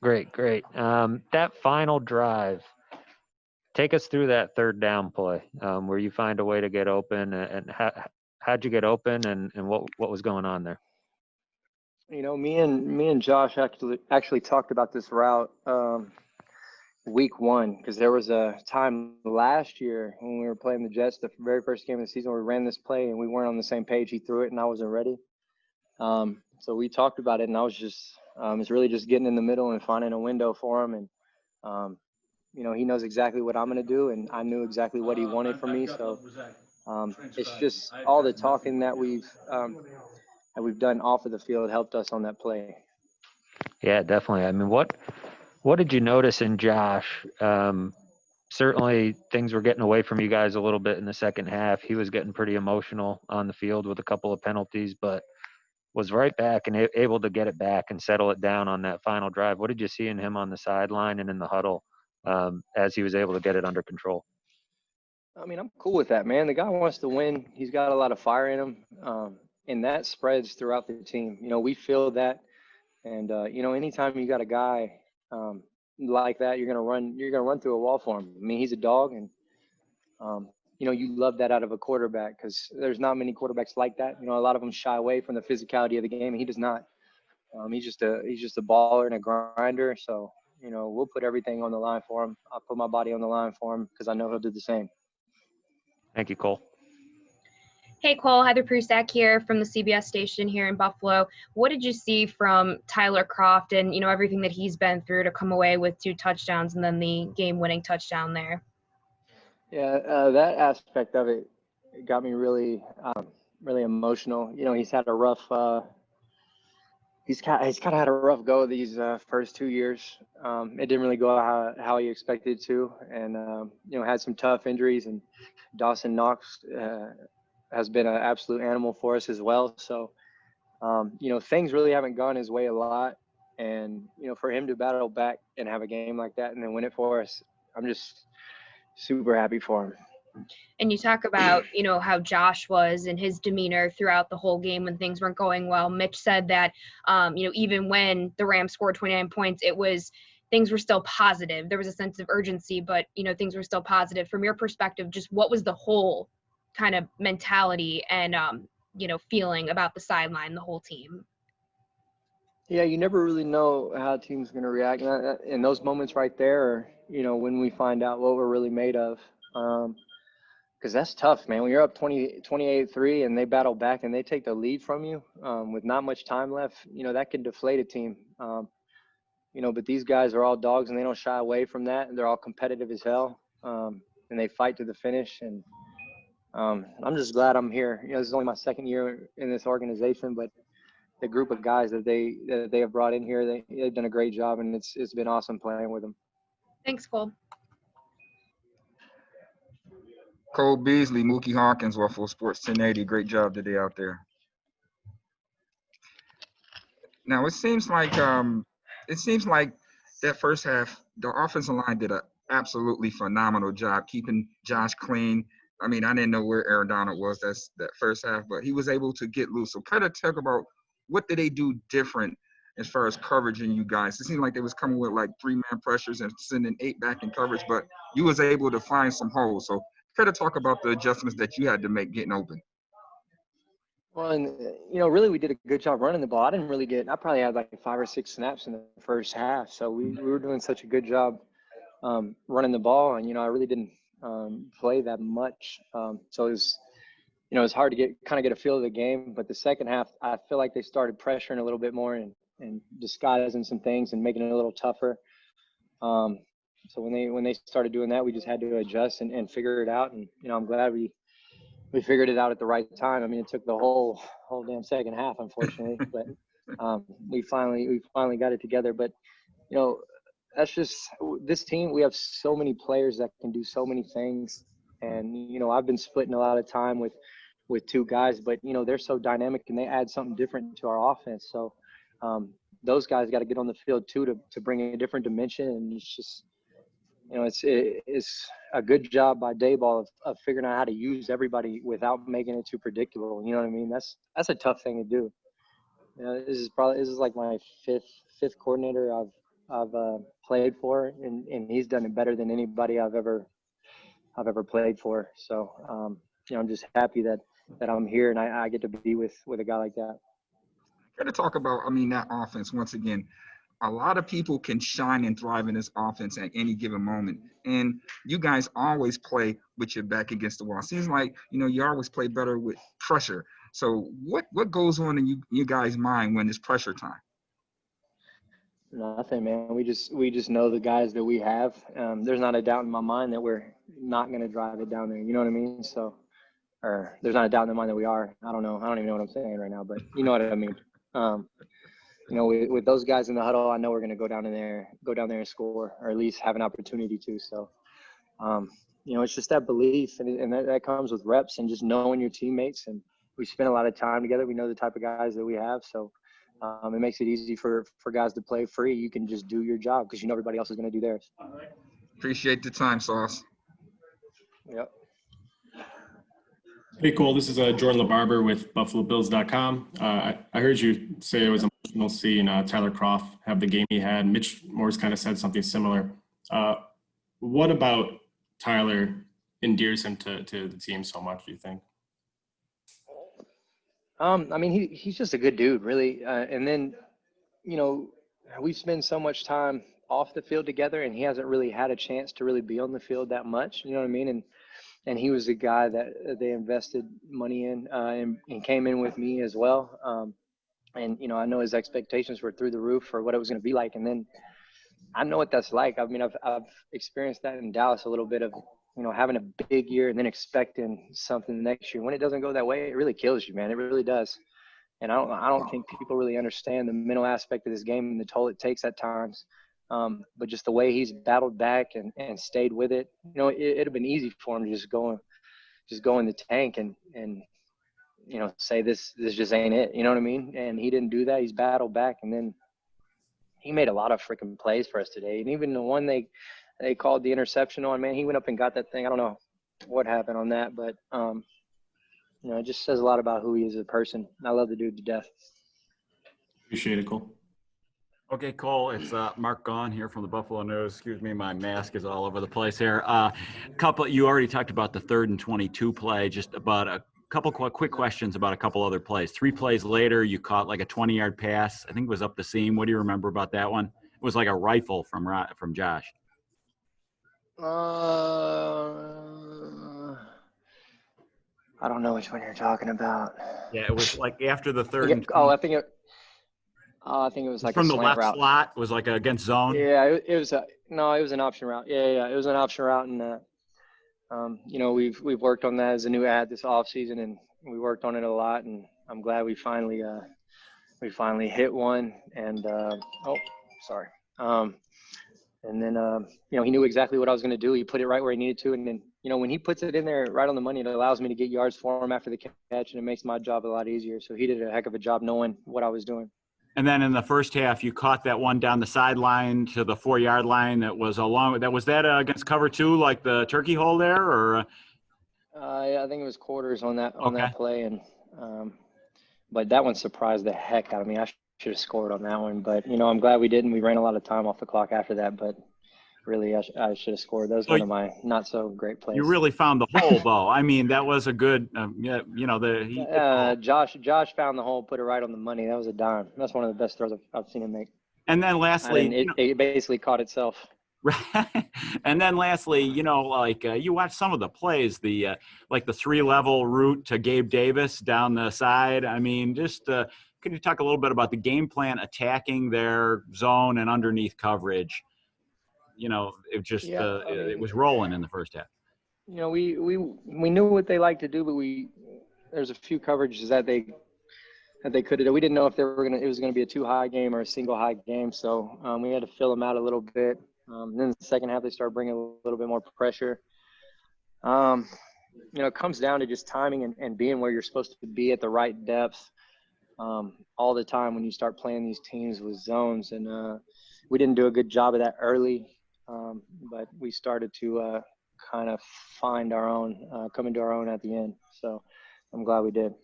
Great, great. That final drive, take us through that third down play where you find a way to get open, and how'd you get open, and what was going on there? Me and Josh actually talked about this route week one, because there was a time last year when we were playing the Jets, the very first game of the season, where we ran this play and we weren't on the same page. He threw it and I wasn't ready. So we talked about it, and I was just it's really just getting in the middle and finding a window for him. And he knows exactly what I'm going to do, and I knew exactly what he wanted from me. So it's just all the talking that we've done off of the field helped us on that play. Yeah, definitely. I mean, what did you notice in Josh? Certainly things were getting away from you guys a little bit in the second half. He was getting pretty emotional on the field with a couple of penalties, but was right back and able to get it back and settle it down on that final drive. What did you see in him on the sideline and in the huddle as he was able to get it under control? I mean, I'm cool with that, man. The guy wants to win. He's got a lot of fire in him, and that spreads throughout the team. We feel that, and anytime you got a guy like that, you're gonna run through a wall for him. I mean, he's a dog, and you love that out of a quarterback, because there's not many quarterbacks like that. A lot of them shy away from the physicality of the game, and he does not. He's just a baller and a grinder. So we'll put everything on the line for him. I'll put my body on the line for him because I know he'll do the same. Thank you, Cole. Hey, Cole, Heather Prusak here from the CBS station here in Buffalo. What did you see from Tyler Croft and, everything that he's been through to come away with 2 touchdowns and then the game-winning touchdown there? Yeah, that aspect of it got me really, really emotional. He's had a rough, he's kind of had a rough go these first 2 years. It didn't really go how he expected it to, and had some tough injuries. And Dawson Knox has been an absolute animal for us as well. So, things really haven't gone his way a lot. And, for him to battle back and have a game like that and then win it for us, I'm just super happy for him. And you talk about, how Josh was and his demeanor throughout the whole game when things weren't going well. Mitch said that, even when the Rams scored 29 points, things were still positive. There was a sense of urgency, but, things were still positive. From your perspective, just what was the whole kind of mentality and, feeling about the sideline, the whole team? Yeah, you never really know how a team's going to react in those moments right there, when we find out what we're really made of. Because that's tough, man. When you're up 28-3 and they battle back and they take the lead from you with not much time left, that can deflate a team. But these guys are all dogs and they don't shy away from that. And they're all competitive as hell, and they fight to the finish. And I'm just glad I'm here. This is only my second year in this organization, but the group of guys that they have brought in here, they've done a great job, and it's been awesome playing with them. Thanks, Cole. Cole Beasley, Mookie Hawkins, Waffle Sports 1080. Great job today out there. Now it seems like that first half, the offensive line did an absolutely phenomenal job keeping Josh clean. I mean, I didn't know where Aaron Donald was that first half, but he was able to get loose. So kind of talk about what did they do different as far as coverage in you guys. It seemed like they was coming with like 3-man pressures and sending 8 back in coverage, but you was able to find some holes. So kind of talk about the adjustments that you had to make getting open. Well, and really we did a good job running the ball. I probably had like 5 or 6 snaps in the first half. So we were doing such a good job running the ball, and I really didn't play that much. So it was, it's hard to get a feel of the game. But the second half, I feel like they started pressuring a little bit more and disguising some things and making it a little tougher. So when they started doing that, we just had to adjust and figure it out. And I'm glad we figured it out at the right time. I mean, it took the whole damn second half, unfortunately, but we finally got it together. But that's just this team. We have so many players that can do so many things, and I've been splitting a lot of time with 2 guys, but they're so dynamic and they add something different to our offense. So those guys got to get on the field too to bring a different dimension. And it's just it's a good job by Dayball of figuring out how to use everybody without making it too predictable. You know what I mean? That's a tough thing to do. This is like my fifth coordinator I've played for, and he's done it better than anybody I've ever played for. So I'm just happy that I'm here and I get to be with a guy like that. Got to talk about, that offense once again. A lot of people can shine and thrive in this offense at any given moment. And you guys always play with your back against the wall. Seems like, you always play better with pressure. So what goes on in you guys' mind when it's pressure time? Nothing, man. We just know the guys that we have. There's not a doubt in my mind that we're not going to drive it down there. You know what I mean? So, or there's not a doubt in my mind that we are. I don't know. I don't even know what I'm saying right now, but you know what I mean. With those guys in the huddle, I know we're going to go down there and score, or at least have an opportunity to. So, it's just that belief, and that comes with reps and just knowing your teammates. And we spend a lot of time together. We know the type of guys that we have. So, it makes it easy for guys to play free. You can just do your job because everybody else is going to do theirs. Appreciate the time, Sauce. Yep. Hey, Cole. This is Jordan LaBarber with BuffaloBills.com. I heard you say it was emotional seeing Tyler Croft have the game he had. Mitch Morse kind of said something similar. What about Tyler endears him to the team so much, do you think? He's just a good dude, really. And then, we spend so much time off the field together, and he hasn't really had a chance to really be on the field that much. You know what I mean? And he was a guy that they invested money in, and came in with me as well. And I know his expectations were through the roof for what it was going to be like. And then I know what that's like. I've experienced that in Dallas a little bit of, having a big year and then expecting something the next year. When it doesn't go that way, it really kills you, man. It really does. And I don't think people really understand the mental aspect of this game and the toll it takes at times. But just the way he's battled back and stayed with it, it'd have been easy for him to just go in the tank and say this just ain't it. You know what I mean? And he didn't do that. He's battled back, and then he made a lot of freaking plays for us today. And even the one they called the interception on, man, he went up and got that thing. I don't know what happened on that, but it just says a lot about who he is as a person. I love the dude to death. Appreciate it, Cole. Okay, Cole, it's Mark Gaughan here from the Buffalo News. Excuse me, my mask is all over the place here. You already talked about the 3rd and 22 play, just about a couple quick questions about a couple other plays. 3 plays later, you caught like a 20-yard pass. I think it was up the seam. What do you remember about that one? It was like a rifle from Josh. I don't know which one you're talking about. Yeah, it was like after the 3rd and 20. I think it was like from a the left route. slot. It was like against zone. Yeah, it was an option route. Yeah, it was an option route, and we've worked on that as a new ad this offseason, and we worked on it a lot, and I'm glad we finally hit one. And and then he knew exactly what I was going to do. He put it right where he needed to, and then when he puts it in there right on the money, it allows me to get yards for him after the catch, and it makes my job a lot easier. So he did a heck of a job knowing what I was doing. And then in the first half, you caught that one down the sideline to the 4-yard line. That was was that against cover 2, like the turkey hole there, or? Yeah, I think it was quarters on that play, and but that one surprised the heck out of me. I should have scored on that one, but I'm glad we didn't. We ran a lot of time off the clock after that, but really, I should have scored. That was one of my not so great plays. You really found the hole, though. I mean, that was a good, Josh found the hole, put it right on the money. That was a dime. That's one of the best throws I've seen him make. And then lastly, it basically caught itself. Right. And then lastly, you watch some of the plays, the 3-level route to Gabe Davis down the side. I mean, just can you talk a little bit about the game plan attacking their zone and underneath coverage? It was rolling in the first half. We knew what they like to do, but there's a few coverages that they could have done. We didn't know if it was going to be a 2-high game or a single high game, so we had to fill them out a little bit. Then the second half they started bringing a little bit more pressure. It comes down to just timing and being where you're supposed to be at the right depth all the time when you start playing these teams with zones. And we didn't do a good job of that early. But we started to kind of find our own, come into our own at the end. So I'm glad we did.